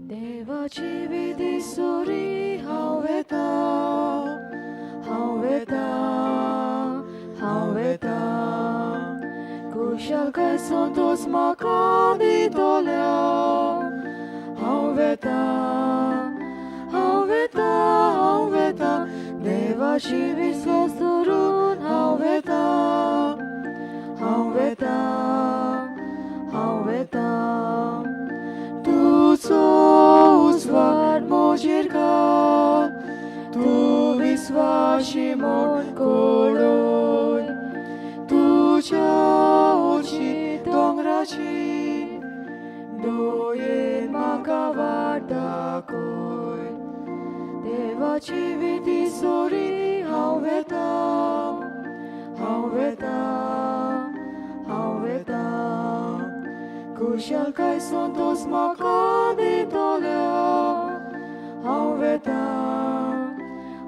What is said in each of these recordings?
देवाची विधी सोरी हांव वेता, हांव वेता, हांव वेता. कुशलकाय संतोष म्हाका दितोल्या. हांव वेता, हांव वेता, हांव वेता. देवाची विश्वास दवरून हांव वेता, हांव वेता, हांव वेता. तुजो उजवाड म्हजेर घाल, तूं विस्वाशी म्हूण कळोय. तुज्या ओची दोंगराची दोयेन म्हाका वाट दाखय. देवाची विधी सोरी हांव वेता, हांव वेता, हांव वेता. कुशलकाय संतोष म्हाका दितोल्या. हांव वेता,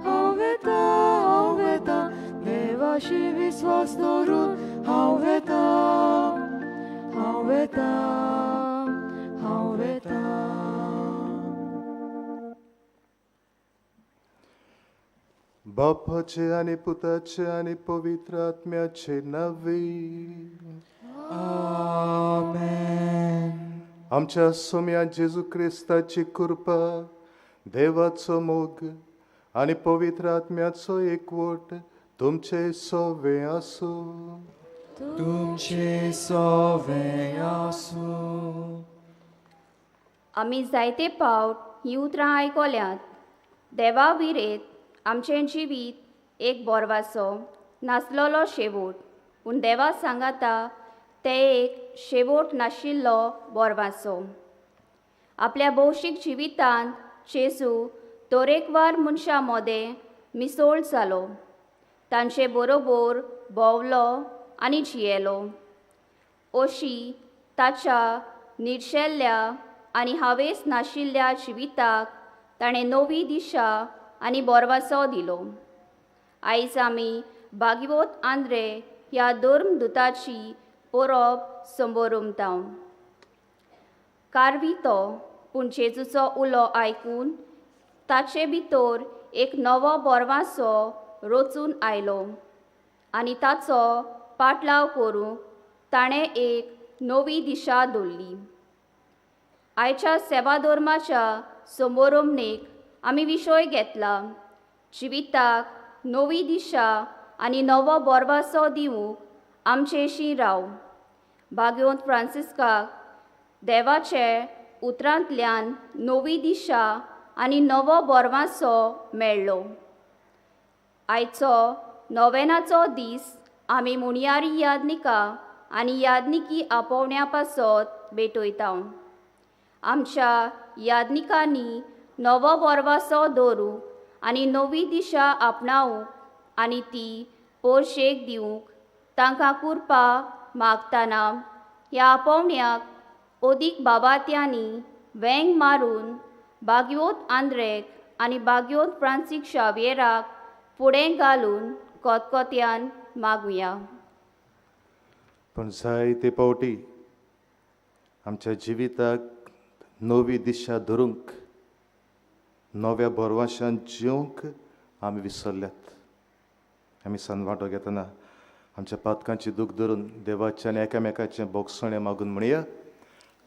हांव वेता, हांव वेता. देवाशी विश्वास दवरून हांव वेता, हांव वेता, हांव वेता. बापाचे आणि पुताचे आणि पवित्र आत्म्याचे नवे. आमेन. आमच्या सोम्या जेजू क्रिस्ताची कृपा, देवाचो मोग आणि पवित्र आत्म्याचो एकवट तुमचे सोवे आसो. तुमचे सोवे आसूं. आमी जायते फावट ही उतरां आयकल्यात. देवा विरेत आमचें जिवीत एक बोरवासो नासलोलो शेवट, पूण देवा सांगाता ते एक शेवट नाशिल्लो बोरवासो. आपल्या भौशीक जिवितांत जेजू तरेकवार मनशां मदें मिसळ जालो, तांचे बरोबर भोंवलो आनी जियेलो. अशी ताच्या निर्शेल्ल्या आनी हावेस नाशिल्ल्या जिविताक ताणें नवी दिशा आनी बोरवासो दिलो. आयज आमी भागवत आंद्रे ह्या धर्मदुताची परब संबोरमतांव. कारवी तो, पूण जेजूचो उलो आयकून ताचे भितर एक नवो बोरवासो रचून आयलो आनी ताचो पाटलाव करूंक ताणें एक नवी दिशा दवरली. आयच्या सेवा धर्माच्या संबोरमणेक आमी विशय घेतला जिविताक नवी दिशा आनी नवो बोरवासो दिवंक आमचेशी राव. भागवंत फ्रांसिस्काक देवाचे उतरांतल्यान नवी दिशा आनी नवो बोरवासो मेळ्ळो. आयचो नोवेनाचो दीस आमी मुणयारी यादनिका आनी यादनिकी आपोवण्या पासत भेटयता. आमच्या यादनिकांनी नवो बोरवासो दवरूंक आनी नवी दिशा आपणावंक आनी ती पोरशेक दिवंक तांकां कृपा मागतना ह्या आपोवण्याक ओदीक बाबात्यांनी वेंग मारून भागवत आंद्रेक आनी भागवत फ्रांसीक शावेराक फुडें घालून कोतकोत्यान मागुया. पण जायते पावटी आमच्या जिविताक नवी दिशा धरूंक, नव्या बोरवाशान जिवंक आमी विसरल्यात. आमी सनवाटो घेतना आमच्या पातकांची दूख धरून देवाचे आनी एकामेकाचें बोगसणें मागून म्हणया.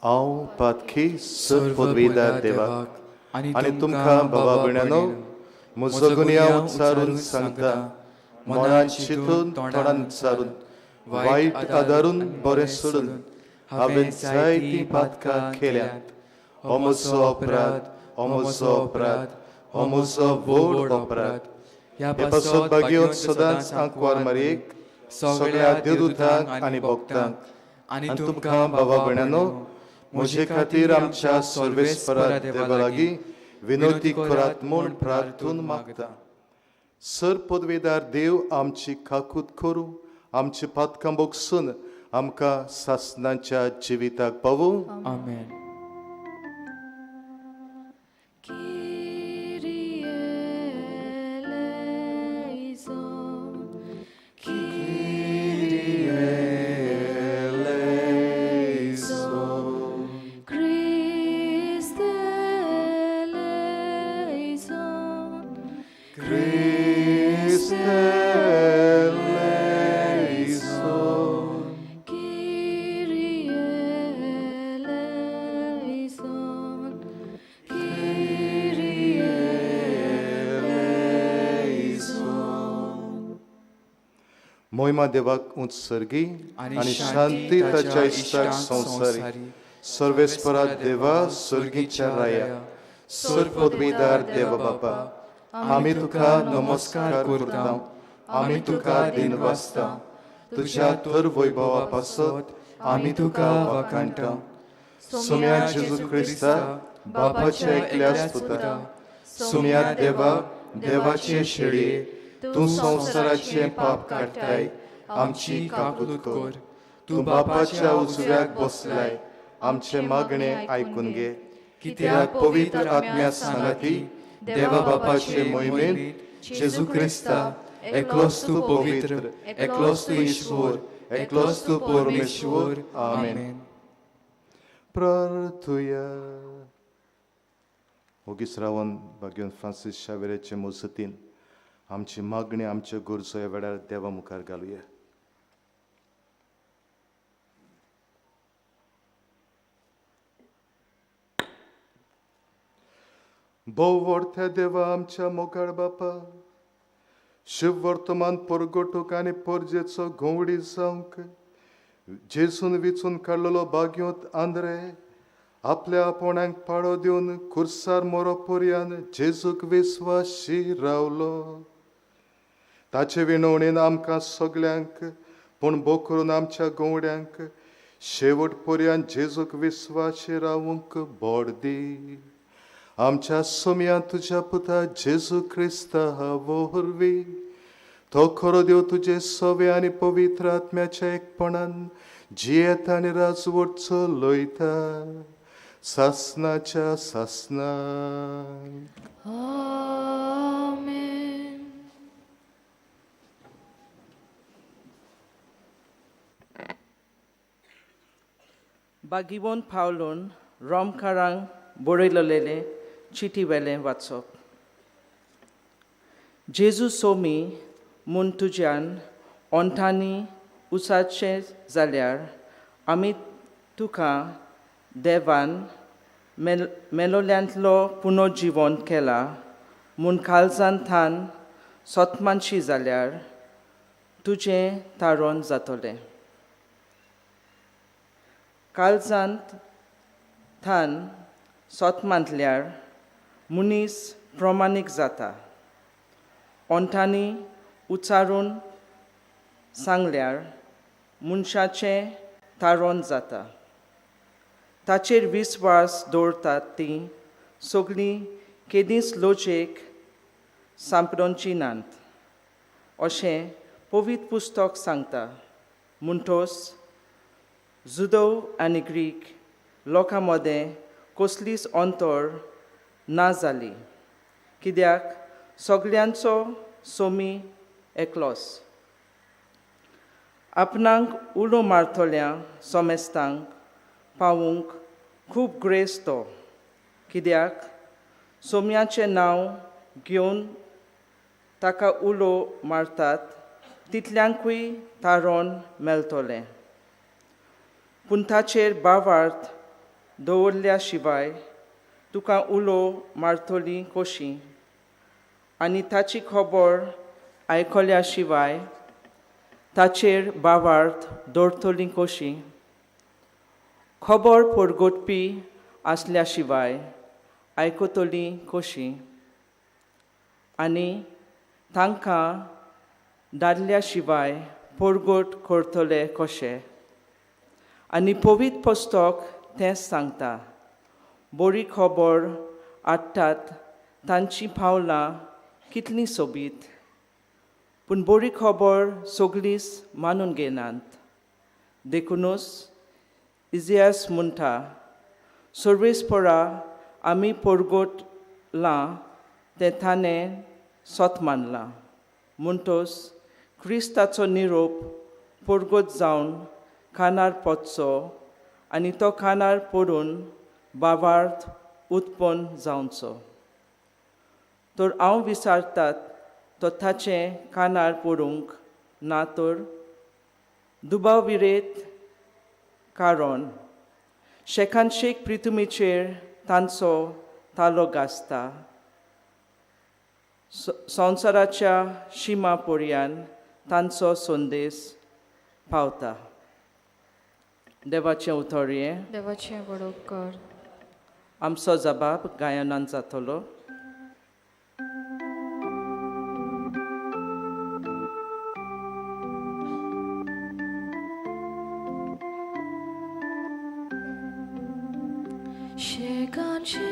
हांव पातकी सर पदवीदार देवाक आनी तुमकां भावा भयणांनो, म्हजो गुन्यांव उच्चारून सांगता, मनान चिंतून तोंडान उच्चारून वायट आदारून बरें सोडून हांवें जायतीं पातकां केल्यात. हो म्हजो अपराध, हो म्हजो अपराध, हो म्हजो व्हड अपराध. ह्या पासत भागवत सदांच आंकवार मारयेक, सगळ्या देवदूतांक आनी भक्तांक आनी तुमकां भावा भयणांनो, म्हजे खातीर आमच्या सर्वेस्परा देवा लागीं विनोती करात म्हूण प्रार्थून मागता. सर पदवेदार देव आमची काकूत करूं, आमची पातकां बोगसून आमकां सासणाच्या जिविताक पावूं. आमेन. Kyrie eleison, eleison. Kyrie eleison. Kyrie eleison. मोहिमा देवाक उत्सर्गी आणि शांती ताच्या इष्टांक संसारी सर्वेस्परा देवा सर्गीच्या राया सर्वपदवीदार देवा बापा आम्ही तुका नमस्कार करता आम्ही तुका दिनवासता तुझ्या थर वैभवा पासत आम्ही तुका वाखाणटा सुम्या जेजू क्रिस्ता बापाच्या एकल्या स्तुता सुम्या देवा देवाचे शेळये तू संसाराचे पाप काडताय आमची काकूत कर तू बापाच्या उजव्याक बसलाय आमचे मागणे आयकून घे कित्याक पवित्र आत्म्या सांगाती देवा बापाचे मोहिमेंत जेजू क्रिस्ता एकलोच तू पवित्र एकलोच तू ईश्वर एकलोच तू परमेश्वर आमेन प्रार्थुया ओगीस रावन भाग्यवन फ्रांसीस शावेरेचे मजतीन आमची मागणी आमच्या गरजो ह्या वेळार देवा मुखार घालुया भोव व्हडत्या देवा आमच्या मोगाळ बापा शिव वर्तमान परगोटूक आनी परजेचो घोवडी जावंक जेसून विचून काडलेलो भाग्योत आंद्रे आपल्या आपोणांक पाळो दिवन खुर्सार मोरोपर्यान जेजूक विस्वाशी रावलो ताचे विणवणेन आमकां सगल्यांक पूण भोव करून आमच्या गोवड्यांक शेवट पर्यंत जेजूक विस्वाशी रावूंक बोड दी आमच्या सोम्या तुझ्या पुता जेजू क्रिस्ता वरवी तो खरो देव तुझे सवे आनी पवित्र आत्म्याच्या एकपणान जियेत आनी राजवट चलयता सासनाच्या सासनाक Amen. बागिवोन पावलोन रोमकारांक बरयलेले चिटी वेलें वाचप जेजू सोमी म्हूण तुज्यान ओंठांनी उसाचे जाल्यार आमी तुका देवान मेलोल्यांतलो पुनर्जीवन केला म्हूण काळजांत थान सोतमानशी जाल्यार तुजें तारण जातलें काळजांत थान सोतमांतल्यार मनीस प्रमाणीक जाता ओंठांनी उच्चारून सांगल्यार मनशाचें तारण जाता ताचेर विस्वास दवरतात तीं सगळीं केदींच लोचेक सांपडोवची नात अशें पवित्र पुस्तक सांगता म्हणटोच जुदो आनी ग्रीक लोकां मदें कसलीच अंतर ना जाली कित्याक सगळ्यांचो सोमी एकलोच आपणाक उलो मारतल्या सोमेस्तांक पावूंक खूब ग्रेस तो कित्याक सोम्याचें नांव घेवन ताका उलो मारतात तितल्यांकूय तारण मेळटलें पूण ताचेर भावार्थ दवरल्या शिवाय तुका उलो मारतली कशी आनी ताची खबर आयकल्या शिवाय ताचेर भावार्थ दवरतली कशी खबर परगटपी आसल्या शिवाय आयकतली कशी आनी तांकां धाडल्या शिवाय परगट करतले कशें आनी पवित्र पुस्तक तेंच सांगता बरी खबर हाडटात तांची पावलां कितलीं सोबीत पूण बरी खबर सगळींच मानून घेनात देखूनच इजियास म्हणटा सर्वेस्परा आमी परगटलां तें ताणें सोत मानलां म्हणटोच क्रिस्ताचो निरोप परगट जावन कानार पडचो आनी तो कानार पडून भावार्थ उत्पन्न जावचो तर हांव विचारतात तो ताचें कानार पडूंक ना तर दुबाविरेत कारण शेकांशीक प्रितुमीचेर तांचो तालो गासता संवसाराच्या शिमा पर्यंत तांचो संदेश पावता. देवाचें उतोरये देवाचें वडोवप कर. आमचो जबाब गायनान जातलो. शेकांची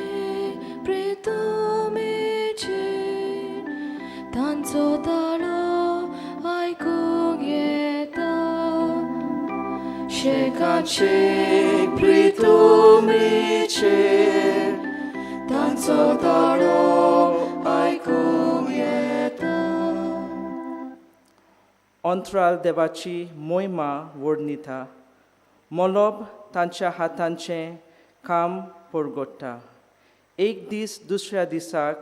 प्रितुमीची तांचो ताळो आयकूंक येता. शेकांची प्रितुमीचेर तांचो ताळो आयकूंक येता. अंतराल देवाची मोहिमा वर्णिता. मोलोब तांच्या हातांचें काम परगट्टा. एक दीस दुसऱ्या दिसाक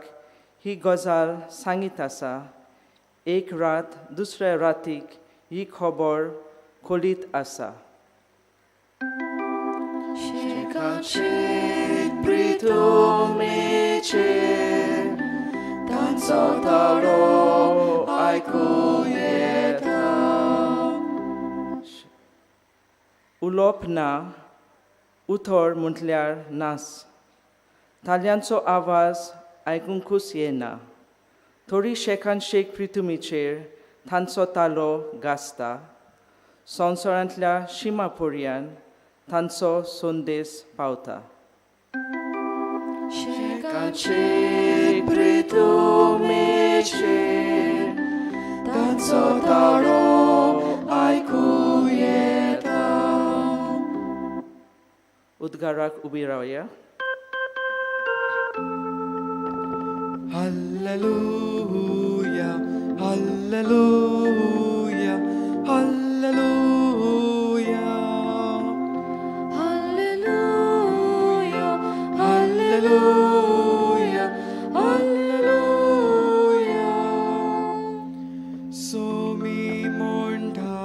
ही गजाल सांगीत आसा. एक रात दुसऱ्या रातीक ही खबर खोलीत आसा. शेकांची प्रितुमीचेर तांचो ताळो आयकूंक येता. उलोवप ना, उतर म्हटल्यार नास. ताल्यांचो आवाज आयकूंकूच येना. थोडी शेकांशीक प्रितुमीचेर तांचो तालो गासता. संवसारांतल्या शिमा पर्यंत तांचो संदेश पावता. शेकांची प्रितुमीचेर तांचो ताळो आयकूंक येता. उद्गाराक उबी रावया. Hallelujah, hallelujah, hallelujah. Hallelujah, hallelujah, hallelujah. Somi मोंढा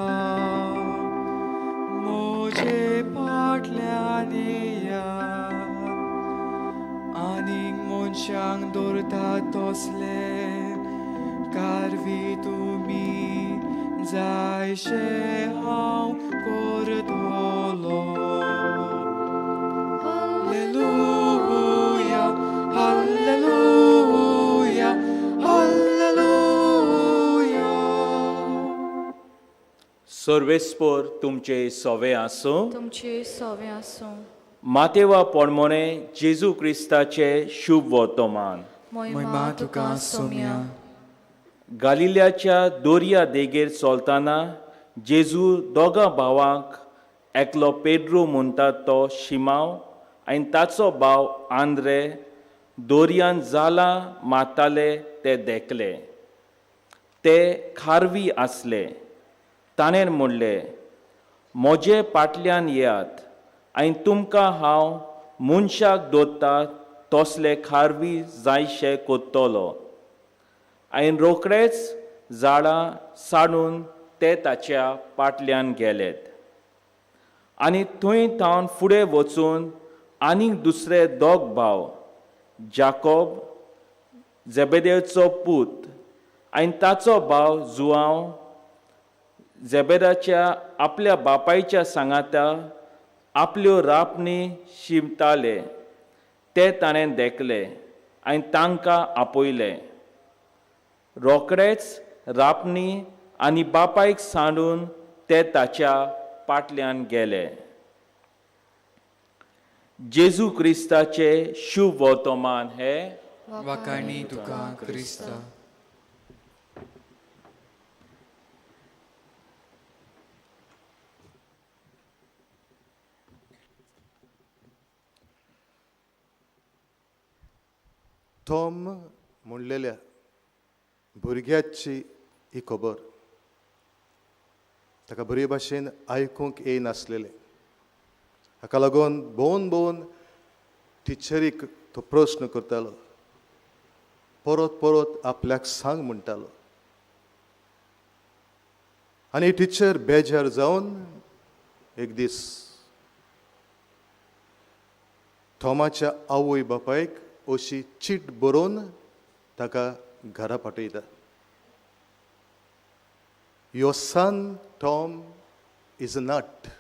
मोजे फाटल्यान या आनीक मनशांक दवरता तसले कारवी तुमी जायशे हांव करतलो. Hallelujah, hallelujah, hallelujah. सर्वेस्पोर तुमचे सोवे आसूं. तुमचे सोवे आसूं. मातेवा पोरमोणे जेजू क्रिस्ताचे शुभ वर्तमान. मोहिमा तुका सोम्या. गालिल्याच्या दोर्या देगेर चलतना जेजू दोगा भावांक एकलो पेड्रो म्हणटा तो शिमाव आनी ताचो भाव आंद्रे दोर्यान जालां मारताले ते देखले. ते खारवी आसले. ताणें म्हणलें, म्हजे फाटल्यान येयात आनी तुमकां हांव मनशाक दोत्ता तसले खारवी जायशे कोत्तलो. आनी रोखडेच झाडां साडून ते ताच्या फाटल्यान गेलेत. आनी थंय तावन फुडें वचून आनीक दुसरे दोग भाव जाकोब झेबेदेवचो पूत आनी ताचो भाव जुआंव झेबेदाच्या आपल्या बापायच्या सांगाता आपल्यो रापणी शिंपताले ते ताणें देखले आनी तांकां आपयले. रोखडेच रापणी आनी बापायक सांडून ते ताच्या फाटल्यान गेले. जेजू क्रिस्ताचे शुभ वर्तमान हे. वाकाणी तुका क्रिस्ता. थॉम म्हणलेल्या भुरग्याची ही खबर ताका बरे भाशेन आयकूंक येनासलेलें. हाका लागून भोवन भोवन टिचरीक तो प्रश्न करतालो. परत परत आपल्याक सांग म्हणटालो. आनी टिचर बेजार जावन एक दीस थॉमाच्या आवय बापायक अशी चीट बरोवन ताका घरा पाठयता. Your son Tom is a nut.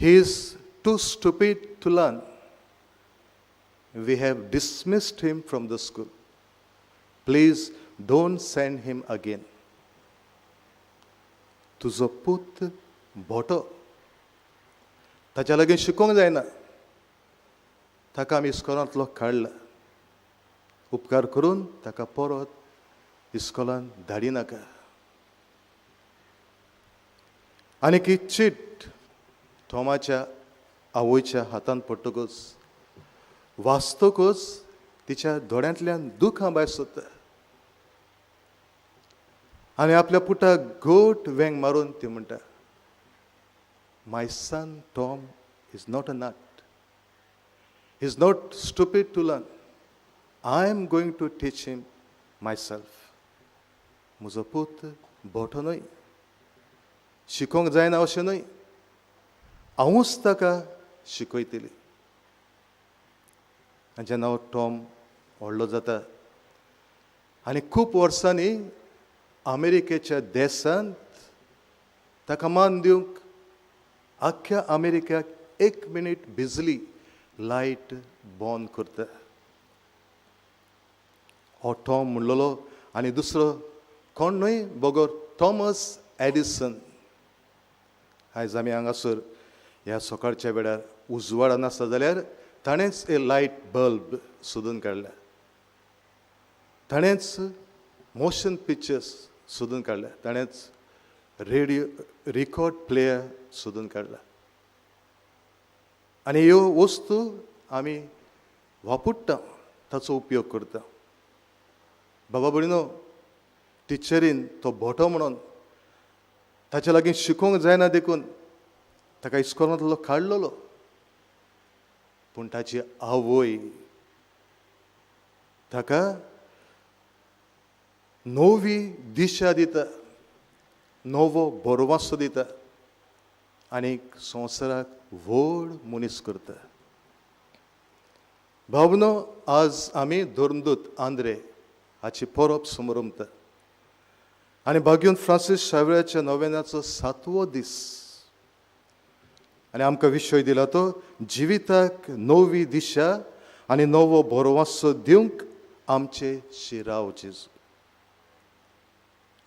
He is too stupid to learn. We have dismissed him from the school. Please don't send him again. तुजो पूत भोटो, ताच्या लागीं शिकोवंक जायना, ताका आमी इस्कॉलांतलो काडला. उपकार करून ताका परत इस्कॉलांत धाडिनाका. आनीक ही चीट थॉमाच्या आवयच्या हातान पडटकच वाचतकच तिच्या दोळ्यांतल्यान दुखां भायर सरता. आनी आपल्या पुटाक घोट वेंग मारून ती म्हणटा, my son Tom is not a nut. He is not stupid to learn. I am going to teach him myself. म्हजो पूत बोटो न्हय, शिकोवंक जायना अशें न्हय, हांवूच ताका शिकयतली. आनी जेन्ना हो टॉम व्हडलो जाता आनी खूब वर्सांनी अमेरिकेच्या देशांत ताका मान दिवंक आख्ख्या अमेरिकेक 1 मिनीट बिजली लायट बंद करता. हो टॉम म्हणलेलो आनी दुसरो कोण न्हय बगोर थॉमस एडिसन. आयज आमी हांगासर ह्या सकाळच्या वेळार उजवाड नासता जाल्यार ताणेंच ए लायट बल्ब सोदून काडला. ताणेंच मोशन पिक्चर्स सोदून काडला. ताणेंच रेडिओ रिकॉर्ड प्लेयर सोदून काडला. आनी ह्यो वस्तू आमी वापरता, ताचो उपयोग करता. बाबा भयणीनो, टिचरीन तो भोटो म्हणून ताच्या लागीं शिकोवंक जायना देखून ताका इस्कॉलांतलो काडलेलो. पूण ताची आवय ताका नवी दिशा दिता, नवो बरोवासो दिता आनीक संवसाराक व्हड मनीस करता. भावनो, आज आमी धर्मदूत आंद्रे हाची परब समारंभता. आनी भाग्यून फ्रांसीस शावेळाच्या नोवेनाचो 7वो दीस. आनी आमकां विशय दिला तो जिविताक नवी दिशा आनी नवो बरोवासो दिवंक आमचे शिराव जेजू.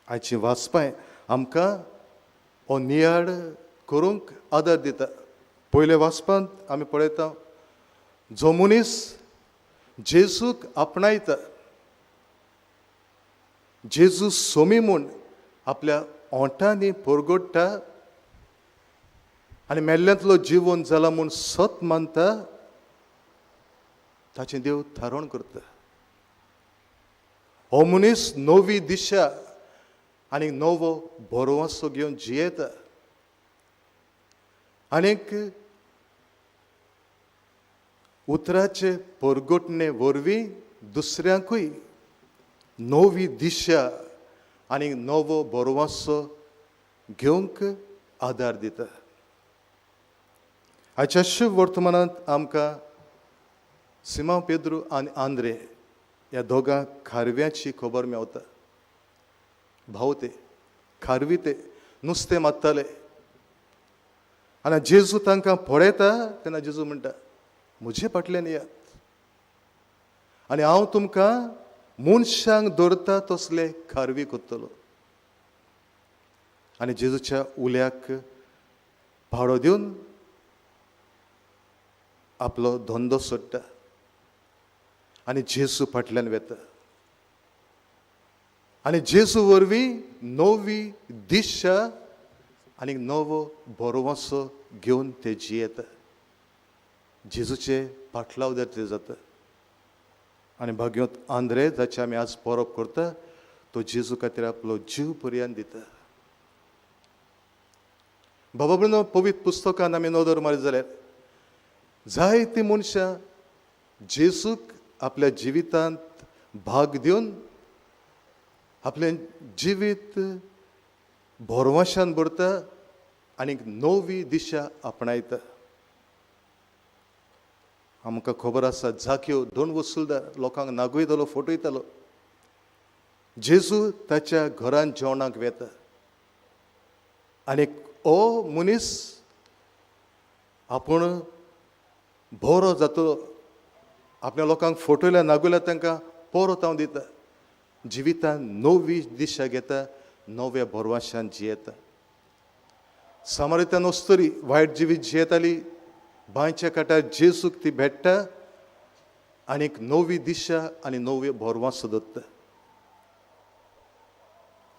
आयची वाचपाय आमकां हो नियाळ करूंक आदार दिता. पयले वाचपांत आमी पळयता, जो मनीस जेजूक आपणायता, जेजू सोमी म्हूण आपल्या ओंठांनी परगडटा आनी मेल्ल्यांतलो जिवन जाला म्हूण सत मानता, ताचें देव थारोवण करता. हो मनीस नवी दिशा आनी नवो बरोवासो घेवन जियेता. आनीक उतराचे परगटणे वरवीं दुसऱ्यांकूय नवी दिशा आनी नवो बरोवासो घेवंक आदार दिता. आयच्या शुभ वर्तमानांत आमकां सिमोन पेद्रू आनी आंद्रे ह्या दोगां खारव्यांची खबर मेवता. भाव ते खारवी ते नुस्तें मारताले आनी जेजू तांकां पळयता तेन्ना जेजू म्हणटा, म्हजे फाटल्यान येयात आनी हांव तुमकां मनशांक दवरता तसले खारवी कोत्तलो. आनी जेजूच्या उल्याक भाडो दिवन आपलो धंदो सोडटा आनी जेजू फाटल्यान वेता. आनी जेजू वरवीं नवी दिशा आनी नवो बरोवासो घेवन ते जियेता. जेजूचे पाटलाव ते जाता. आनी भाग्योत आंद्रे जाचे आमी आज परब करता, तो जेजू खातीर आपलो जीव पर्यंत दिता. बाबा म्हणून पवित्र पुस्तकान आमी नदर मारी जाल्यार जायतीं मनशां जेजूक आपल्या जिवितांत भाग दिवन आपलें जिवीत बोरवाशान भरता आनी नवी दिशा आपणायता. आमकां खबर आसा जाक्यो 2 वसुलदार लोकांक नागयतालो फटयतालो. जेजू ताच्या घरान जेवणाक वेता आनी हो मनीस आपूण बरो जातलो. आपल्या लोकांक फटयल्या नागयल्या तांकां परत हांव दिता. जिवितान नवी दिशा घेता, नव्या बोरवाशान जियेता. सामारितान वस्तरी वायट जिवीत जियेताली. बांयच्या कांटार जेजूक ती भेटता आनी नवी दिशा आनी नवे बोरवास दत्ता.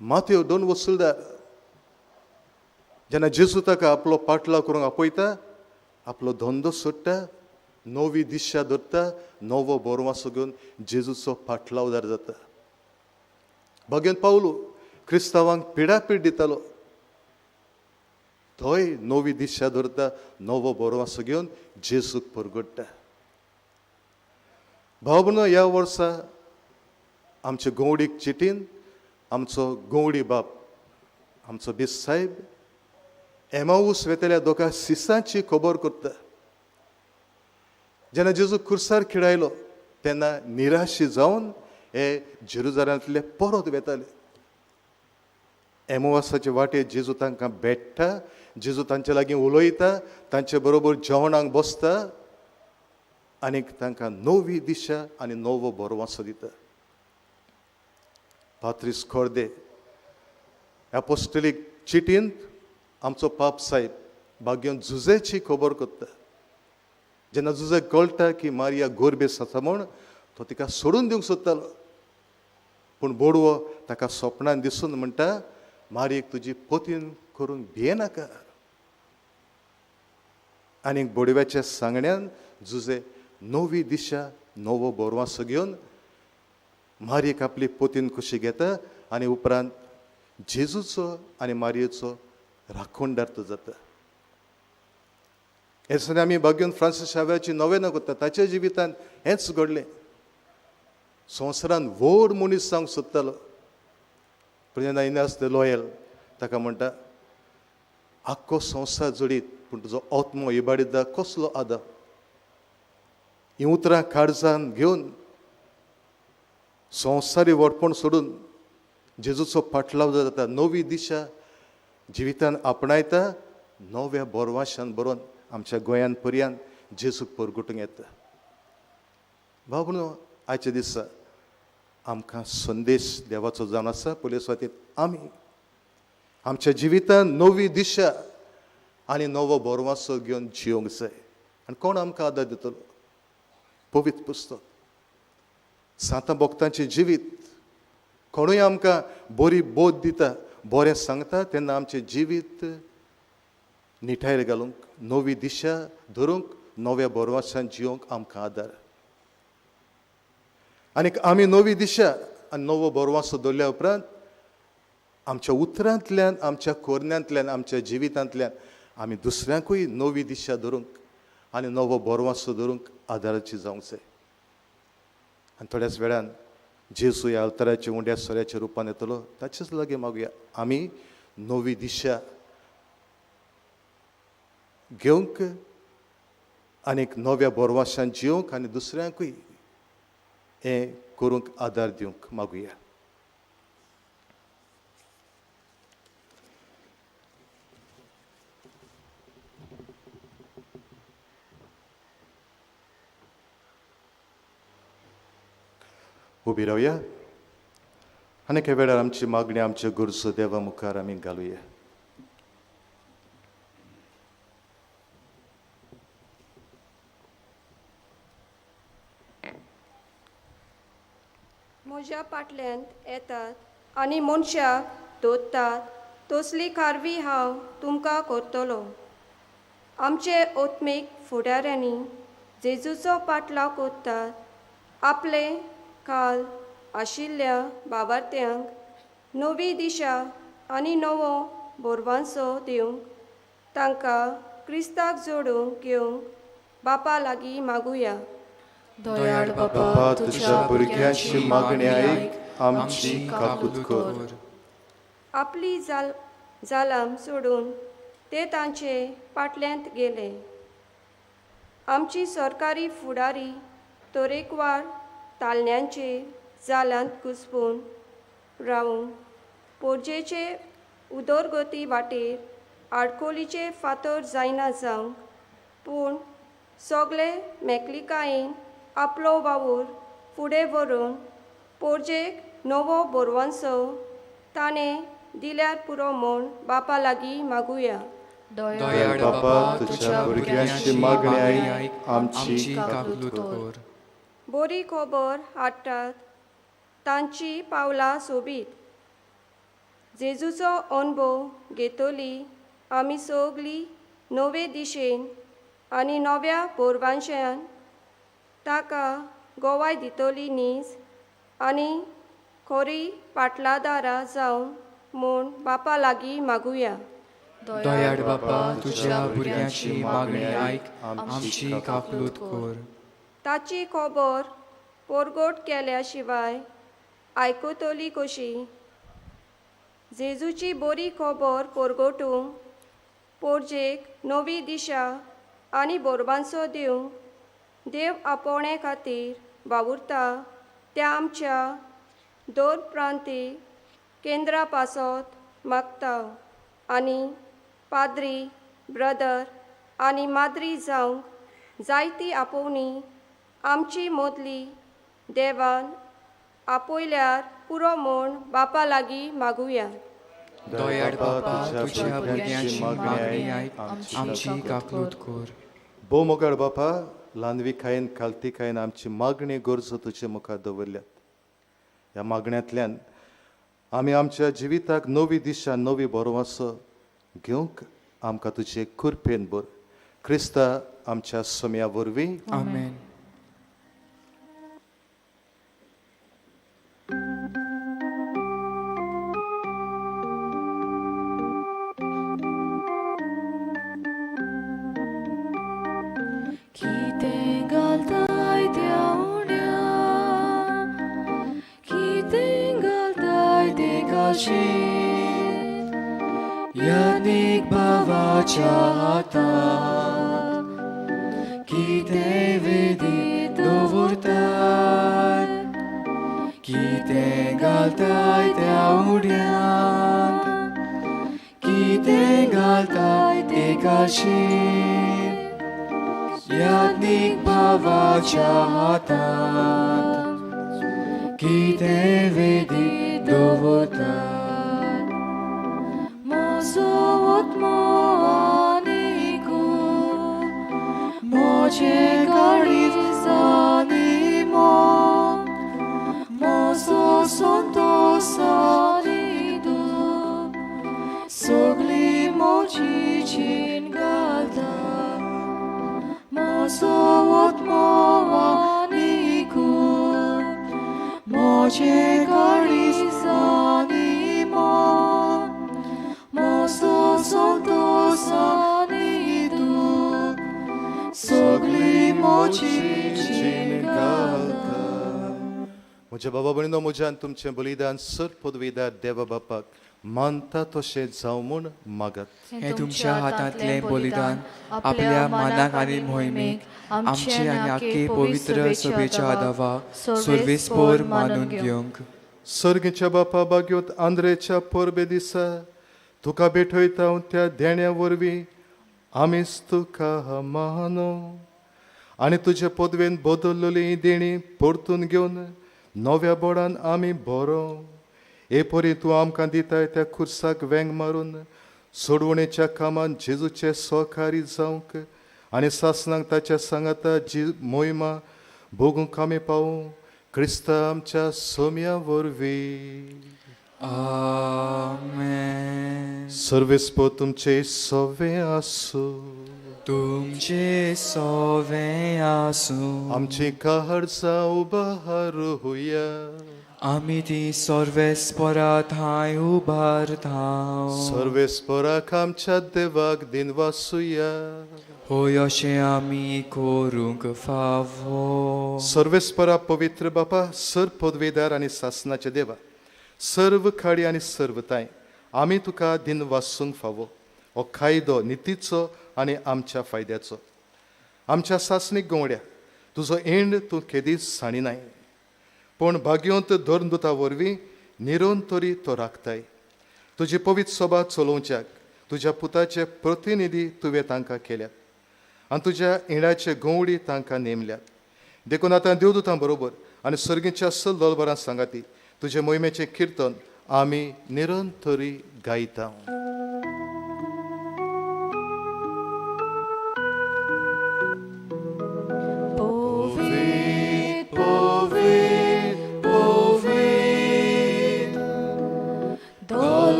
माथ्यो 2 वसुलदार जेन्ना जेजू ताका आपलो पाटलाव करूंक आपयता, आपलो धंदो सोडटा, नवी दिशा धरता, नवो बोरवासो घेवन जेजूचो पाटलावदार जाता. भगवान पावलो क्रिस्तांवांक पिडापीड दितालो. थंय नवी दिशा धरता, नवो बोरवासो घेवन जेजूक परगडटा. भाव भयणो, ह्या वर्सा आमचे गवडीक चिटीन आमचो गवडी बाप, आमचो बेस साहेब एमाऊस वेतल्या 2 सिसांची खबर करता. जेन्ना जेजू खुर्सार खिडायलो तेन्ना निराशी जावन हे जेरुजालेमांतले परत वेताले. एमावासाचे वाटेर जेजू तांकां भेटता, जेजू तांचे लागीं उलयता, तांचे बरोबर जेवणाक बसता आनी तांकां नवी दिशा आनी नवो बोरवासो दिता. पात्रीस खोर्दे एपोस्टोलीक चिटींत आमचो पाप साहेब भाग्योन झुजेची खबर करता. जेन्ना झुजे कळटा की मारिया गोरबेस आसा म्हूण तो तिका सोडून दिवंक सोदतालो. पूण बोडवो ताका स्वप्नान दिसून म्हणटा, मारयेक तुजी पोतीन करूंक भियेनाका. आनी बोडव्याच्या सांगण्यान झुजे नवी दिशा, नवो बोरवासो घेवन मारयेक आपली पोतीन कशी घेता आनी उपरांत जेजूचो आनी मारयेचो राखणदार जाता. हे दिसांनी आमी भाग्योन फ्रांसीस शाव्याची नोवेना करता. ताच्या जिवितान हेंच घडलें. संवसारान व्हड मनीस जावंक सोदतालो, पूण जेन्ना इनास द लॉयल ताका म्हणटा, आख्खो संवसार जोडीत पूण तुजो आत्मो इबाडीत कसलो आदार. ही उतरां काळजान घेवन संवसारी वडपण सोडून जेजूचो पाटलाव जाता, नवी दिशा जिवितान आपणायता, नव्या बोरवाशान बरोवन आमच्या गोंयान पर्यान जेजूक परगटूंक येता. भाव भयणो, आयच्या दिसा आमकां संदेश देवाचो जावन आसा. पयले सुवातेर आमी आमच्या जिवितान नवी दिशा आनी नवो बोरवासो घेवन जियोंक जाय. आनी कोण आमकां आदार दितलो? पवित्र पुस्तक, सांता भक्तांचें जिवीत. कोणूय आमकां बरी बोध दिता, बरें सांगता, तेन्ना आमचें जिवीत निठायर घालूंक, नवी दिशा धरूंक, नव्या बोरवासान जियोंक आमकां आदार. आनी आमी नवी दिशा आनी नवो बोरवासो दवरल्या उपरांत आमच्या उतरांतल्यान, आमच्या कोरण्यांतल्यान, आमच्या जिवितांतल्यान आमी दुसऱ्यांकूय नवी दिशा धरूंक आनी नवो बोरवासो धरूंक आदाराची जावंक जाय. आनी थोड्याच वेळान जेजू ह्या अवताराच्या उंड्या सोऱ्याच्या रुपान येतलो. ताचेच लागीं मागुया आमी नवी दिशा घेवंक आनीक नव्या बोरवाशान जियोंक आनी दुसऱ्यांकूय हें करूंक आदार दिवंक मागुया. उबी रावया आनी हे वेळार आमची मागणी आमच्या गरजो देवा मुखार आमी घालुया. म्हज्या फाटल्यान येतात आनी मनशाक धोत्तात, तसली कारवी हांव तुमकां करतलो. आमचे ओत्मीक फुडाऱ्यांनी जेजूचो पाटलाव करतात. आपले काल आशिल्ल्या बाबार्थ्यांक नवी दिशा आनी नवो बोरवांसो दिवंक तांकां क्रिस्ताक जोडूंक घेवंक बापा लागीं मागुया. दयाळ बापा, बापा, तुज्या भुरग्यांची मागणी आयक, आमची काकूट कर. आपली जालाम सोडून ते तांचे फाटल्यांत गेले. आमची सरकारी फुडारी तरेकवार तालण्यांचेर जालांत घुस्पून रावून पोरजेचे उदरगती वाटेर आडकोलीचे फातर जायना जावंक, पूण सगळे मेकळिकायेन आपलो वावूर फुडें व्हरून पोरजेक नवो बोरवांसो ताणें दिल्यार पुरो म्हूण बापा लागीं मागुया. दयाळ बापा, तुझ्या भुरग्यांची मागणी आयक, आमची काकूट कर. बरी खबर हाडटात तांची पावलां सोबीत. जेजूचो अनुभव घेतली आमी सगळीं नवे दिशेन आनी नव्या बोरवांशान ताका गोवाय दितली न्हीज आनी खरी पाटलादारां जावन म्हूण बापा लागीं मागुया. दयाळ बापा, तुझ्या भुरग्यांची मागणी आयक, आमची काकूट कर. ताची खबर परगट केल्या शिवाय आयकतली कशी? जेजूची बरी खबर परगटूंक पोरजेक नवी दिशा आनी बोरबांचो दिवंक देव आपोवणे खातीर वावुरता त्या आमच्या दर प्रांतीक केंद्रा पासत मागता आनी पाद्री, ब्रदर आनी माद्री जावंक जायती आपोवणी आमची मोदली देवान आपयल्यार पुरो म्हूण बापा लागीं मागुया. दयाळ बापा, तुझ्या भुरग्यांची मागणी आयक, आमची काकूट कर. भोव मोगाळ बापा, ल्हानवी खायन खालती खायन आमची मागणी गरजो तुजे मुखार दवरल्यात. ह्या मागण्यांतल्यान आमी आमच्या जिविताक नवी दिशा, नवी बोरवांसो घेवंक आमकां तुजे कृपेन भर. क्रिस्ता आमच्या सोम्या वरवीं. आमेन. कितें घालताय त्या उड्यां, कितें घालताय ते काशीन, यादीक भावाच्या हातांत, कितें वेदीत दवरताय, कितें घालताय त्या उड्यांत, कितें घालताय ते काशीन, यादीक भावाच्या हातांत, कितें वेदीत दवरतात. म्हजो आत्मो आनीकू म्हजे काळीजांनी मोग, म्हजो संतोश आनी दूख सगळी म्हजी जीण घालता. म्हजो आत्मो आनीकू म्हजे काळीजांनी मोग, म्हजो संतोश आनी दूख सगळी म्हजी जीण घालता. म्हज्या बाबा भयणीनो, म्हज्यान तुमचें बलिदान सर पदवीदार देवा बापाक मानता तशें जावं म्हूण मागत. हे तुमच्या हातांतलें बलिदान आपल्या मानाक आनी मोहिमेक आमचे आनी आख्खे पवित्र सभेच्या आदावा सर्वेस्पोर मानून घेवंक. सर्गेच्या बापा बाग्योत आंद्रेच्या परबे दिसा तुका भेटयता त्या देण्या वरवीं आमीच तुका मानो आनी तुजे पदवेन बदललेली देणी परतून घेवन नव्या बोडान आमी बरो. हे परी तूं आमकां दिताय त्या खुर्साक वेंग मारून सोडवणेच्या कामान जेजूचे सहकारी जावंक आनी सासणांक ताच्या सांगाता जी मोहिमा भोगूंक आमी पावूं. क्रिस्ता आमच्या सोम्या वरवीं. आमेन. सर्वेस्पो तुमचे सवे आसूं. तुमचे सवे आसूं. आमची काळजां उबारूया. आमी ती सर्वेस्परा थंय उबारता. सर्वेस्पराक आमच्या देवाक दिन वासुया. होय अशें आमी करूंक फावो. सर्वेस्परा पवित्र बापा, सर पदवेदार आनी सासनाचे देवा, सर्व खाडी आनी सर्व ताय आमी तुका दिन वासूंक फावो हो कायदो नितीचो आनी आमच्या फायद्याचो. आमच्या सासणीक गोवड्या तुजो एंड तूं केदीच साणिनाय, पूण भाग्योंत धर्मदुता वरवीं निरोन तरी तो राखताय. तुजी पवित्र सभा चलोवच्याक तुज्या पुताचे प्रतिनिधी तुवें तांकां केल्यात आनी तुज्या एंडाचे गोवडी तांकां नेमल्यात. देखून आतां देवदुतां बरोबर आनी सर्गीच्या सल दोलबारां सांगाती तुजे मोहिमेचें किर्तन आमी निरंतरी गायता.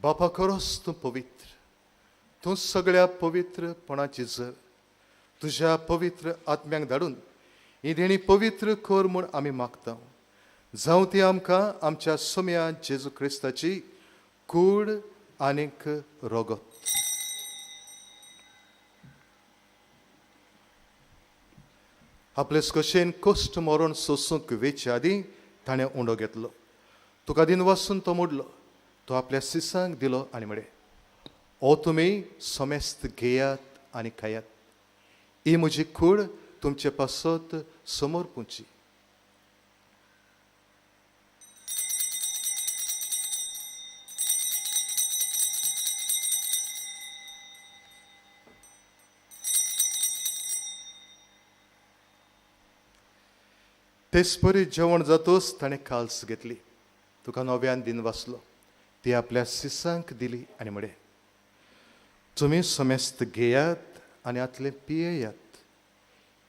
बापा खरोच तूं पवित्र, तूं सगळ्या पवित्रपणाची जर तुज्या पवित्र आत्म्याक धाडून ही देणी पवित्र कर म्हूण आमी मागता. जावं ती आमकां आमच्या सोम्या जेजू क्रिस्ताची कूड आनीक रोगत. आपलेस कशेन कश्ट मरण सोसूंक वेचे आदीं ताणें उंडो घेतलो. तुका दिन वासून तो मोडलो, तो आपल्या सिसांक दिलो आनी म्हळे, ओ तुमी समेस्त घेयात आनी खायात, ही म्हजी कूड तुमचे पासत समोर पुंची. तेच परी जेवण जातोच ताणें काल्स घेतली, तुका नव्यान दिन वाचलो, ती आपल्या सिसांक दिली आनी म्हळे, तुमी समेस्त घेयात आनी आतले पियेयात,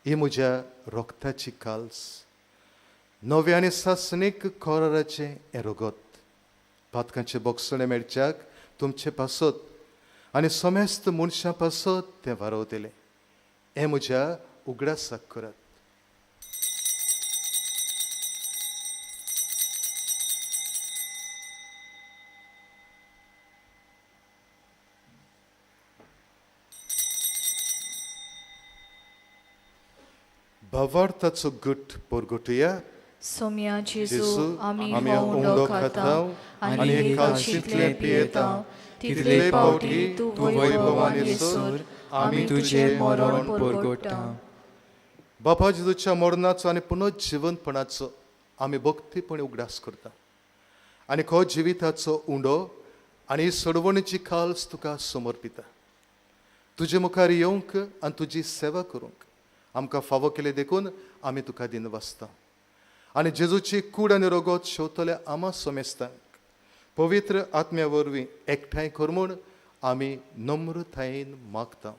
ही म्हज्या रोगताची काल्स, नवे आनी सासणीक कोराराचें हें रोगत. पातकांचे बोगसणे मेळच्याक तुमचे पासत आनी समेस्त मनशां पासत तें वारवतलें, हें म्हज्या उगडासाक करात. भावार्थाचो गट परगटुया. सोम्या जेजू आमी आमी हो उंडो उंडो खाता खाता आनी आनी काळशींतले पियेता, तितले पावटी तूं वैभवान येसर आमी तुजे मरण परगटता. बापा जेजूच्या मरणाचो आनी पुनर्जिवनपणाचो आमी भक्तीपणे उगडास करता आनी हो जिविताचो उंडो आनी सडवणीची काल्स तुका समर्पिता. तुजे मुखार येवंक आनी तुजी सेवा करूंक आमकां फावो केले देखून आमी तुका दिन वाचता आनी जेजूची कूड आनी रोगत शेवतले आमा समेस्तांक पवित्र आत्म्या वरवीं एकठांय कर म्हूण आमी नम्रतायेन मागता.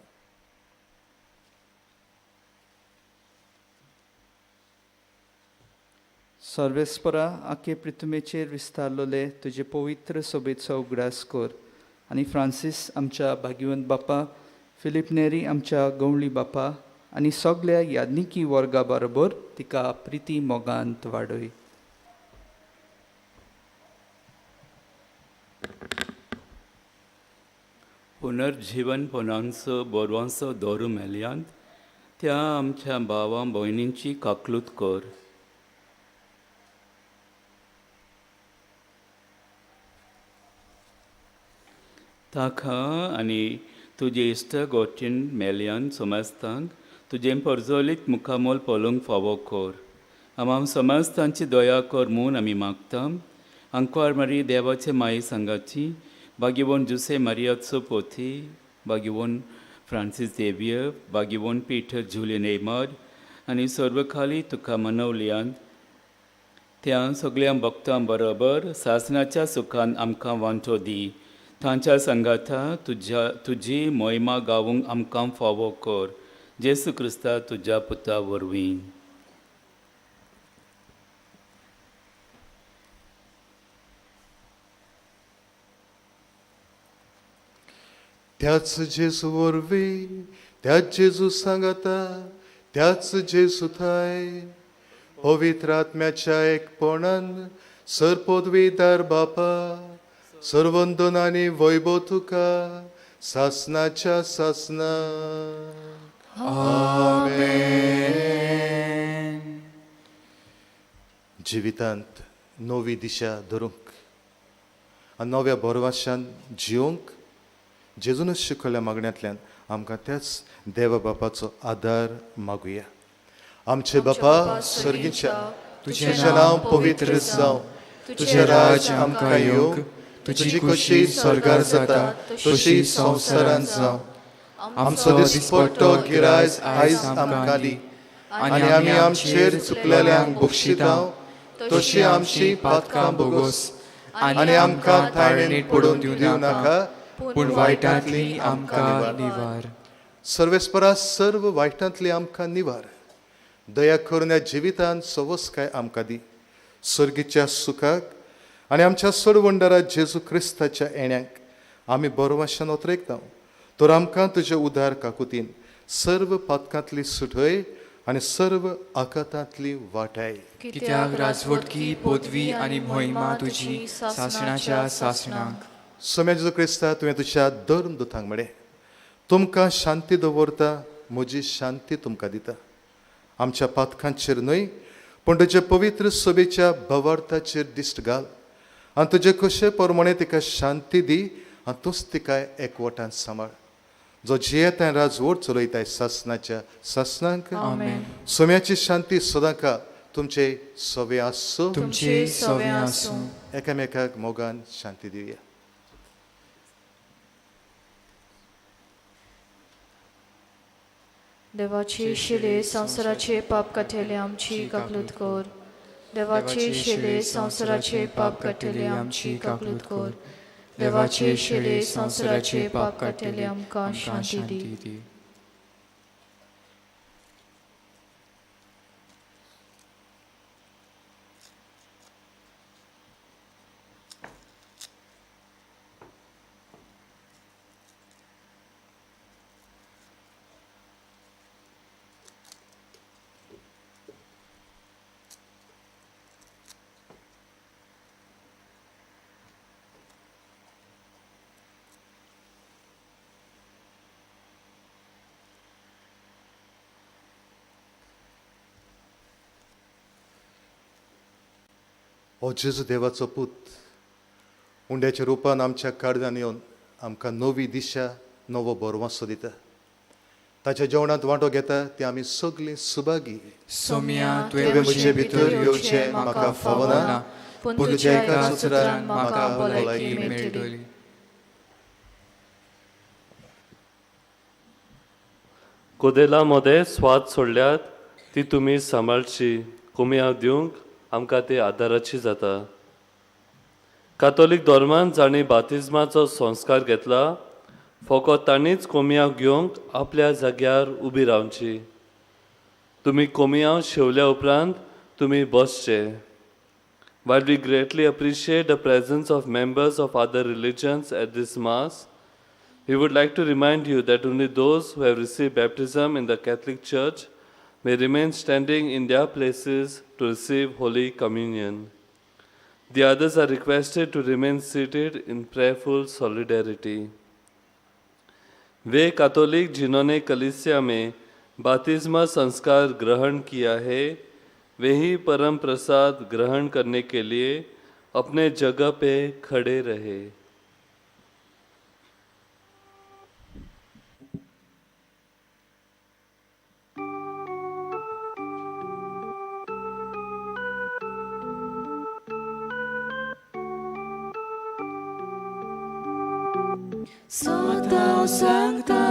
सर्वेस्परा आखे पृथ्वीचेर विस्तारलोले तुजे पवित्र सोबेचो उगडास कर आनी फ्रांसीस आमच्या भाग्यवंत बापा, फिलीप नेरी आमच्या गवळी बापा आनी सगळ्या याज्ञिकी वर्गा बरोबर तिका प्रिती मोगांत वाडय. पुनर्जीवनपणांचो बोरवांचो दोरू मेल्यांत त्या आमच्या भावां भयणींची काकलूत कर. ताका आनी तुजे इश्ट गोठीन मेल्यांत समजतांक तुजें परजोलीत मुखामोल पळोवंक फावो कर. आमी समजतांची दया कर म्हूण आमी मागता. अंकवार मारी देवाचे माये सांगाची, भाग्यवन जुसे मारियाचो पोथी, भाग्यवन फ्रांसीस झेवियर, भाग्यवन पिटर जुलियन एमाद आनी सर्व खाली तुका मनवल्यांत त्या सगळ्या भक्तां बरोबर सासणाच्या सुखान आमकां वांटो दी. तांच्या संगाथा तुजी मोहिमा गावूंक आमकां फावो कर. जेसू क्रिस्ता तुज्या पुता वरवीं. त्याच जेजू वरवीं, त्याच जेजू सांगाता, त्याच जेजू थंय पवित्र आत्म्याच्या एकपणान सरपदवीदार बापा सर्वंदन आनी वैभव तुका सासनाच्या सासना. जिवितांत नवी दिशा धरूंक आनी नव्या बोरवाशान जिवंक जेजूनच शिकयल्या मागण्यांतल्यान आमकां त्याच देवा बापाचो आदार मागुया. आमचे बापा सर्गीच्या, तुझें नांव पवित्र जावं, तुझें राज आमकां येवंक, तुजी कशी स्वर्गार जाता तशी संवसारांत जावं. आमचो दिसपट्टो गिरायज आयज आमकां दी, आनी आमी आमचेर चुकलेल्यांक बक्षितांव तशी आमची पातकां बोगोस, आनी आमकां ताळणेंत पडून दिवं नाका, पूण वायटांतली आमकां निवार. सर्वेस्परा सर्व वायटांतली आमकां निवार. दया करून ह्या जिवितांत सवस्काय आमकां दी. सर्गीच्या सुखाक आनी आमच्या सोडवंडारा जेजू क्रिस्ताच्या येण्याक आमी बोरवाशान उतरेकतां. तर आमकां तुजे उदार काकुतीन सर्व पातकांतली सुटय आनी सर्व आकातांतली वाटाय. कित्याक राजवटकी पदवी आनी मोहिमा तुजी सासणाच्या सासणाक. सोम्या जेजू क्रिस्ता तुवें तुज्या धर्म दुतांक म्हळें, तुमकां शांती दवरता, म्हजी शांती तुमकां दिता. आमच्या पातकांचेर न्हय पूण तुजे पवित्र सोबेच्या भवार्थाचेर दिश्ट घाल, आनी तुजे कशे प्रमाणे तिका शांती दी, आनी तूंच तिका एकवटान सांबाळ. जो जियेताय राजवट चलयताय सासनाच्या सासनांक. सोम्याची शांती सदांकाळ तुमचे सोबे आसूं. तुमचे सोबे आसूं. एकामेकाक मोगान शांती दिवया. देवाची शिले संवसाराचे पाप काटेले आमची काकलूत कर. देवाची शिले संवसाराचे पाप काटेले आमची काकलूत कर. देवाचे शिले संवसाराचे पाप काटेले आमकां शांती दी. हो जेजू देवाचो पूत उंड्याच्या रुपान आमच्या काळजान येवन आमकां नवी दिशा, नवो बोरवासो दिता. ताच्या जेवणांत वांटो घेता ती आमी सगळीं सुभागी. सोम्या तुवें म्हजे भितर येवचें म्हाका फावना, पूण तुज्या एका सुत्रान म्हाका भलायकी मेळटली. कोदेलामध्ये स्वाद सोडल्यात ती तुमी सांबाळची. कुम्याव दिवंक आमकां ती आदाराची जाता. कातोलीक धर्मान जाणी बातिजमाचो संस्कार घेतला, फकत तांणीच कोमयाव घेवंक आपल्या जाग्यार उबी रावची. तुमी कोमयाव शेवल्या उपरांत तुमी बसचे. While we greatly appreciate the presence of members of other religions at this Mass, we would like to remind you that only those who have received baptism in the Catholic Church may remain standing in their places to receive Holy Communion. The others are requested to remain seated in prayerful solidarity. Way Catholic जिन्होंने कलीसिया में बातिस्मा संस्कार ग्रहण KIA है, वे ही परम प्रसाद ग्रहण करने के लिए अपने जगह पे खड़े रहे. Sotau sancta,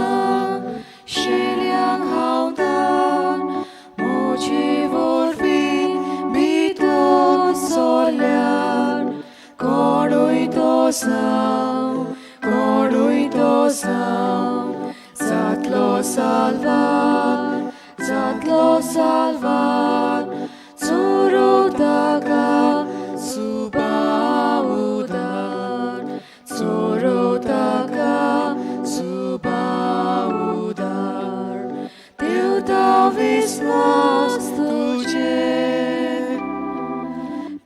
sheliang haudan, moci vorbi, bito solar, corui tosau, salvar, zadlo salvar, Zorodaga subaudar, Zorodaga subaudar. Deus dá vislas tudzie,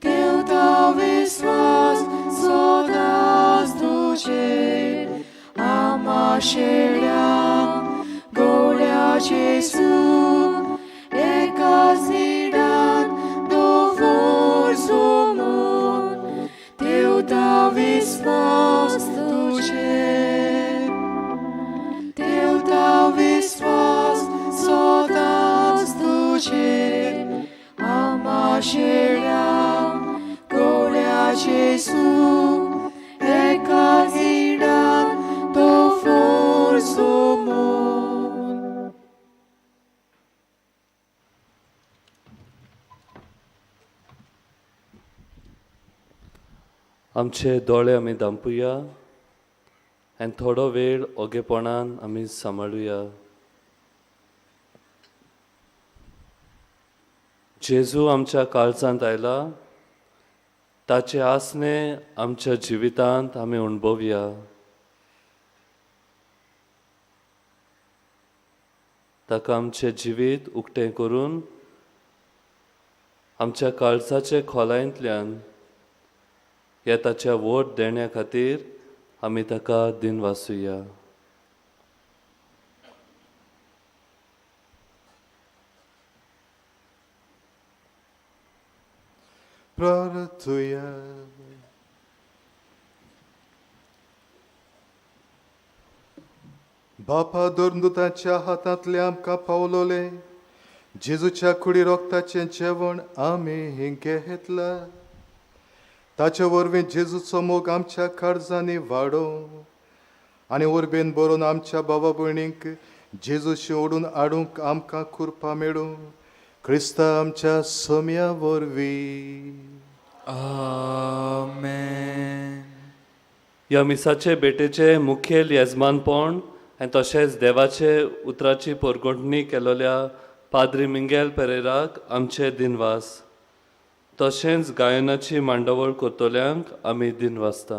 Deus dá vislas sodas tudzie, Amashelia golia Jesu, ekazidan do vorzomon, Deus dá vislas tudzie, Deus dá vislas sodas tudzie, Amashelia golia Jesu, ekazidan do vorzomon. आमचे दोळे आमी धांपूया आनी थोडो वेळ ओगेपणान आमी सांबाळुया. जेजू आमच्या काळजांत आयला, ताचे आसने आमच्या जिवितांत आमी अणभवया. ताका आमचें जिवीत उक्तें करून आमच्या काळजाचे खोलायंतल्यान ह्या ताच्या वोट देण्या खातीर आमी ताका दिनवासुया. प्रार्थुया. बापा दोरदुताच्या हातांतले आमकां पावलोले जेजूच्या कुडी रोगताचें जेवण आमी घेतला. ताचे वरवीं जेजूचो मोग आमच्या काळजांनी वाडो आनी वरबेन बरोवन आमच्या भावा भयणींक जेजूशी ओडून हाडूंक आमकां कृपा मेळूं. क्रिस्ता आमच्या सोम्या वरवीं. आमेन. ह्या मिसाचे बेटेचे मुखेल येजमानपण आनी तशेंच देवाचे उतराची परगोटणी केलोल्या पाद्री मिंगेल पेरेराक आमचे दिनवास. तशेंच गायनाची मांडावळ करतल्यांक आमी दिनवासता.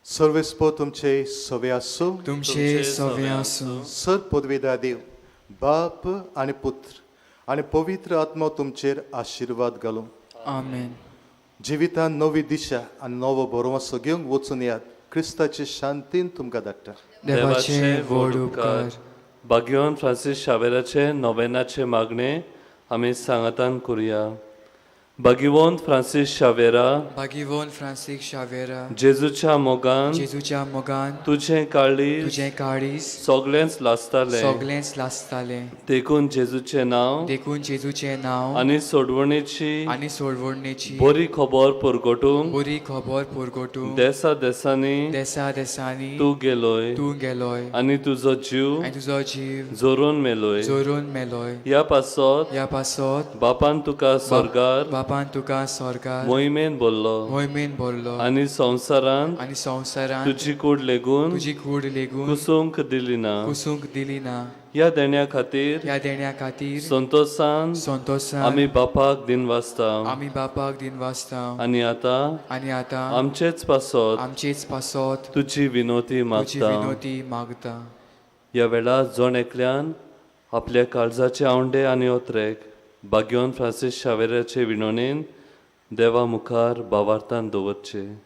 सर्वेस्पो तुमचे सवे आसूं. तुमचे सवे आसूं. सर पदवीदार देव बाप आनी पुत्र आनी पवित्र आत्मा तुमचेर आशिर्वाद घालूं. आमेन. जिवितान नवी दिशा आनी नवो बरोवसो घेवंक वचून यात. क्रिस्ताचे शांतीन तुमकां धाडटा. देवाचे व्हड उपकार. भाग्यवान फ्रांसीस शावेराचे नोवेनाचे मागणे आमी सांगातान करुया. भाग्यवान फ्रांसीस शावेरा, भाग्यवान फ्रांसीस शावेरा, जेजूच्या मोगान जेजूच्या मोगान तुझें काळीज तुझें काळीज सगळेंच लासतालें. सगळेंच लासतालें. देखून जेजूचें नांव देखून जेजूचें नांव आनी सोडवणेची सोडवणेची बरी खबर परगटूंक बरी खबर परगटूंक देसा देसांनी तूं गेलोय गेलोय आनी तुजो जीव जोरून मेलोय. ह्या पासत बापान तुका स्वर्गार मोहिमेन बोल्लो आनी संवसारान तुजी कूड लेगून कुसूंक दिली ना. ह्या देण्या खातीर संतोषान आमी बापाक दिनवासता. आनी आतां आमचेच पासत तुजी विनोती मागता. ह्या वेळार जण एकल्यान आपल्या काळजाचे आवंडे आनी ओत्रेक भाग्यवान फ्रांसीस शावेराचे विणवणेन देवा मुखार भावार्थान दवरचे.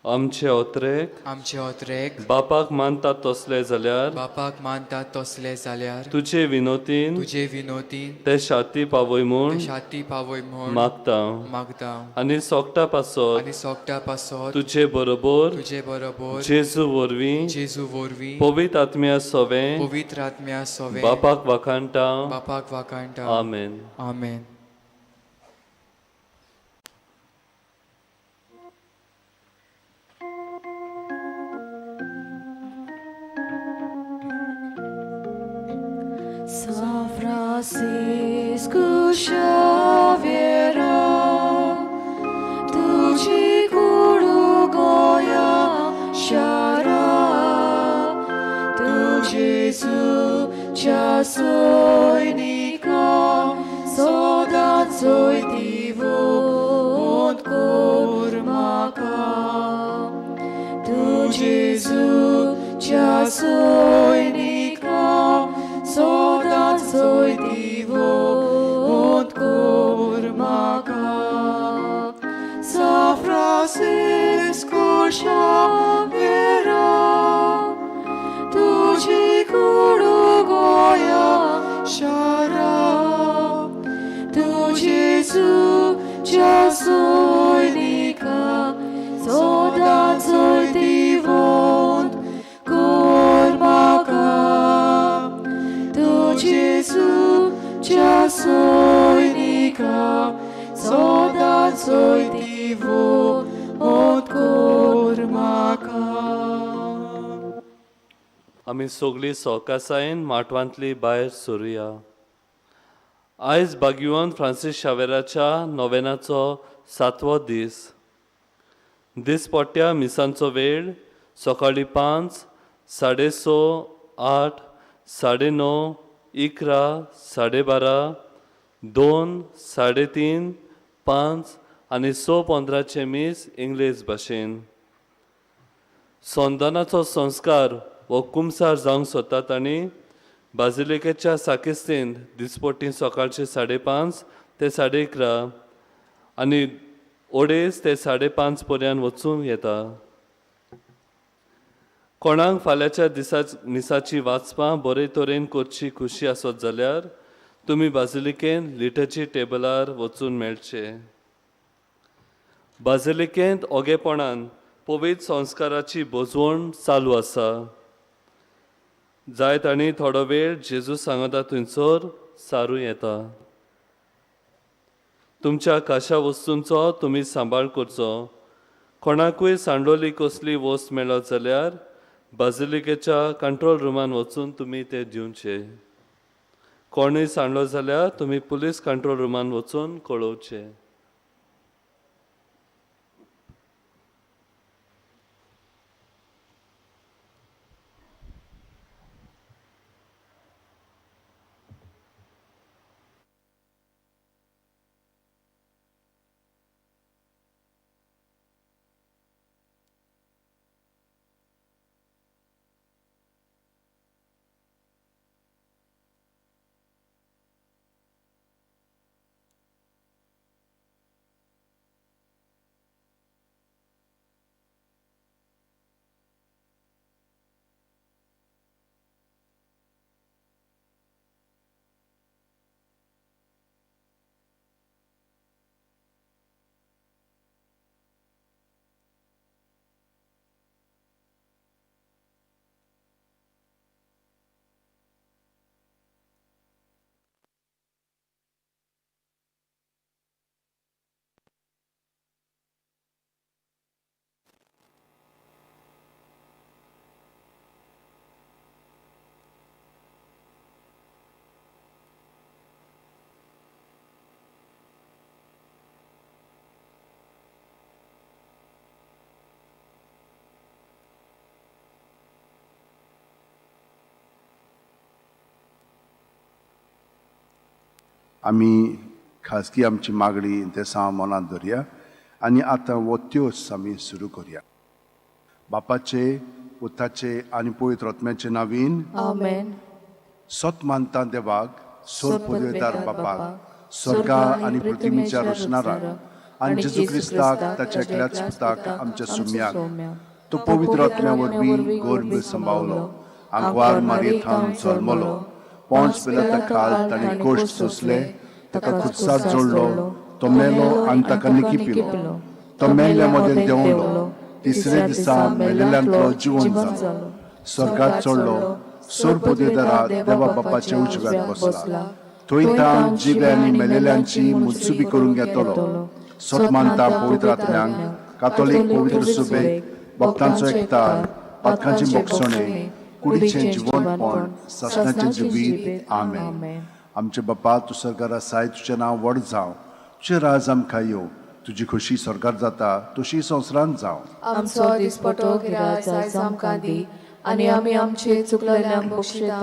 आमचे ओत्रेक बापाक मानतात तसले जाल्यार तुजे विनोतीन ते शाती पावय म्हूण मागता. आनी सोगटा पासत तुजे बरोबर जेजू वरवीं पवित्र आत्म्या सोवें बापाक वाखाणटा. आमेन. आमेन. Franciscusza wiera, tuci kulu goja siara, tu Jezu czasojnika, sodancoj divot kurmaka. Tu Jezu czasojnika, sodancoj divot kurmaka. Sa Franciscusza wiera, tu ci kulu goja siara, tu Jezu czasojnika, sodancoj divot kurmaka. Tu Jezu czasojnika, sodancoj divot kurmaka. आमी सगळीं सोकासायेन माटवांतली भायर सरुया. आयज भाग्यवान Francis शावेराच्या नोवेनाचो 7वो दीस. दिसपट्ट्या मिसांचो वेळ सकाळीं 5, 6:30, 8, 9:30, 11, 12:30, 2, 3:30, 5 आनी 6:15 मीस इंग्लीश भाशेन. सोंदनाचो संस्कार वो कुमसार जावंक सोदतात आनी बाजिलिकेच्या साकिस्तीन दिसपट्टी सकाळचे 5:30 ते 11:30 आनी ओडेस ते 5:30 पर्यंत वचूंक येता. कोणाक फाल्यांच्या मिसाची वाचपां बरे तरेन करची खुशी आसत जाल्यार तुमी बाजिलिकेंत लिटरची टेबलार वचून मेळचे. बाजिलिकेंत ओगेपणान पवित्र संस्काराची बोजवण चालू आसा. जायत आनी थोडो वेळ जेजू सांगता थंयसर सारू येता. तुमच्या खाशा वस्तूंचो तुमी सांबाळ करचो. कोणाकूय सांडलोली कसली वस्त मेळत जाल्यार बाजिलिकेच्या कंट्रोल रुमान वचून तुमी ते दिवचे. कोणूय सांडलो जाल्यार तुमी पुलीस कंट्रोल रुमान वचून कळोवचे. आमी खाजगी आमची मागणी देसा मनात धरया आनी आतां वो त्योस आमी सुरू करया. बापाचे, पुताचे आनी पवित्र आत्म्याचे नांवीन आमेन. सत मानता देवाक, सोर पदवेदार बापाक, स्वर्गा आनी पृथ्वीच्या रचणाराक आनी जेजू क्रिस्ताक ताच्या एकल्याच पुताक आमच्या सुम्याक तो पवित्र आत्म्या वरवीं गोरबे सांबाळलो. आंकवार मारयेंत जल्मलो. पोंच पिलाता काळ ताणें कोश्ट सोंसले. ताका खुर्सात जोडलो. तो मेलो आनी ताका निकी पिलो. तो मेल्ल्या मदें देंवलो. तिसरे दिसा मेलेल्यांतलो जिवंत जालो. स्वर्गात चडलो. सोर पदवेदारा देवा बापाचे उजव्याक बसला. थंय तां जिवे आनी मेलेल्यांची मुत्सुबी करून घेतलो. सत मानता पवित्र आत्म्यांक, कातोलीक पवित्र सुबेक, भक्तांचो एकठांय, पातकांची मोगसणें, कुडीचें जिवंतपण, सासणाचें जिवीत. आमेन. आमचे बापा तूं स्वर्गार आसाय तुजें नांव व्हड जावं तुजें राज आमकां येवं तुजी खोशी स्वर्गार जाता तशी संवसारांत जावं आमचो दिसपटो गिराय आयज आमकां दी आनी आमी आमचे चुकलेल्यांक बक्षिता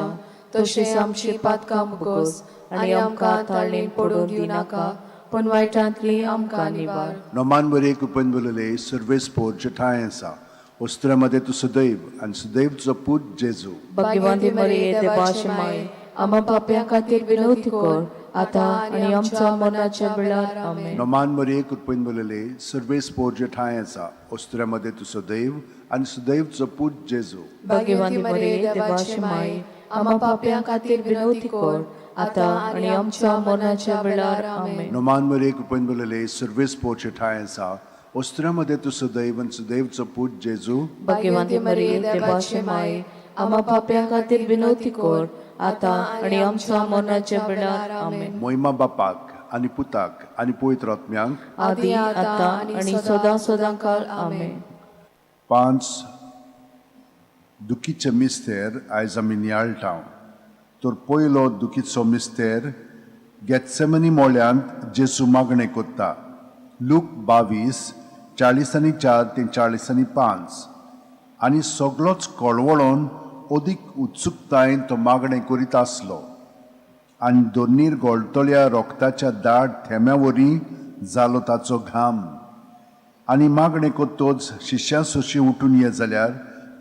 तशेंच आमची पातकां मुगोस आनी आमकां ताळणेन पडूंक दिवं नाका पण वायटांतली आमकां निवार नोमान बरे कृपेन बोलले सर्वेस्पोर जे ठाय आसा वस्त्रामध्ये तू सदैव आनी सदैव तुजो पूत जेजू भाग्यवंती मरिये देवाची माय आम्हा पाप्यां खातीर विनवती कर आतां आनी आमच्या मरणाच्या वेळार आमेन नोमान बरे कृपेन बोलले सर्वेस्पोर जे ठाय आसा वस्त्रामध्ये तू सदैव आनी सदैव तुजो पूत जेजू भाग्यवंती मरिये देवाची माय आम्हा पाप्यां खातीर विनवती कर आतां आनी आमच्या मरणाच्या वेळार आमेन नोमान बरे कृपेन बोलले सर्वेस्पोर जे ठाय आसा वस्त्रामध्ये तू सदैव आनी सदैव तुजो पूत जेजू भाग्यवंती मरिये देवाची माय आम्हा पाप्यां खातीर विनवती कर आतां आनी आमच्या मरणाच्या वेळार आमेन मोहिमा बापाक आनी पुताक आनी पवित्र आत्म्यांक आदी आतां आनी सदां सदां काळ आमेन 5 दुखीचे मिस्तेर आयज आमी नियाळटाव तर पयलो दुखीचो मिस्तेर गेत्सेमनी मोळ्यांत जेजू मागणें कोत्ता लूक 22:40-4 ते 40:5 आनी सगळोच कळवळोन अदीक उत्सुकतायेन तो मागणें करीत आसलो आनी दोनीर गोळटोल्या रोगताच्या दाट थेंब्यावरी जालो ताचो घाम आनी मागणें कोत्तोच शिश्यां सोशी उठून ये जाल्यार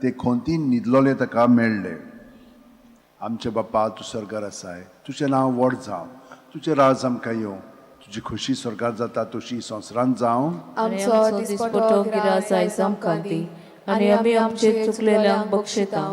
ते खोंतीन न्हिदलोले ताका मेळ्ळे आमचे बापा तूं स्वर्गार आसाय तुजें नांव व्हड जावं तुजें राज आमकां येवं तुजी खोशी स्वर्गार जाता तशी संवसारांत जावं आमचो दिसपटो गिराय आयज आमकां दी आनी आमी आमचे चुकलेल्यांक बक्षिता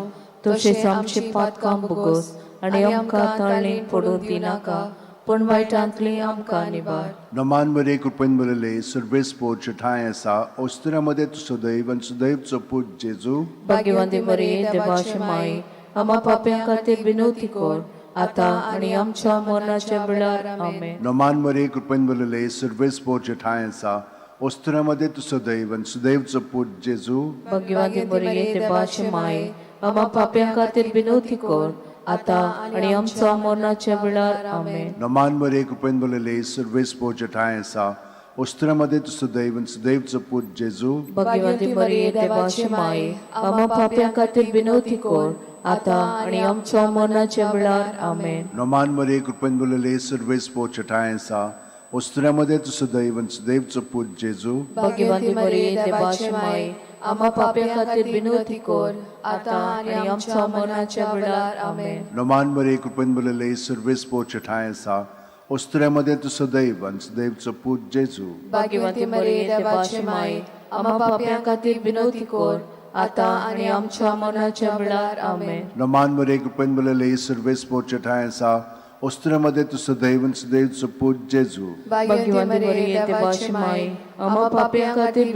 तशेंच आमची पातकां बुगोस आनी आमकां ताळणेन पडूंक दिनाका पण वायटांतली आमकां निवार नोमान बरे कृपेन बोलले सर्वेस्पोर ठाय आसा ओस्त्र्यामध्ये तूं सदैव आनी सदैव तुजो पूत जेजू भाग्यवंती मरिये देवाची माय आम्हा पाप्यां खातीर विनवती कर आतां आनी आमच्या मरणाच्या वेळार आमेन नोमान बरे कृपेन बोलले सर्वेस्पोर ठाय आसा ओस्त्र्यामध्ये तूं सदैव आनी सदैव तुजो पूत जेजू भाग्यवंती मरिये देवाची माय आम्हा पाप्यां खातीर विनवती कर आतां आनी आमच्या मरणाच्या वेळार आमेन नोमान बरे कृपेन बोलले सर्वेस्पोर ठाय आसा ओस्त्र्यामध्ये तूं सदैव आनी सदैव तुजो पूत जेजू भाग्यवंती मरिये देवाची माय आम्हा पाप्यां खातीर विनवती कर आतां आनी आमच्या मरणाच्या वेळार आमेन नोमान बरे कृपेन बोलले सर्वेस्पोर ठाय आसा ओस्त्र्यामध्ये तूं सदैव आनी सदैव तुजो पूत जेजू भाग्यवंती मरिये देवाची माय आम्हा पाप्यां खातीर विनवती कर आतां आनी आमच्या मरणाच्या वेळार आमेन नोमान बरे कृपेन बोलले सर्वेस्पोर ठाय आसा ओस्त्र्यामध्ये तूं सदैव आनी सदैव तुजो पूत जेजू भाग्यवंती मरिये देवाची माय आम्हा पाप्यां खातीर विनवती कर आतां आनी आमच्या मरणाच्या वेळार आमेन नोमान बरे कृपेन बोलले सर्वेस्पोर ठाय आसा ओस्त्र्यामध्ये तूं सदैव आनी सदैव तुजो पूत जेजू भाग्यवंती मरिये देवाची माय आम्हा पाप्यां खातीर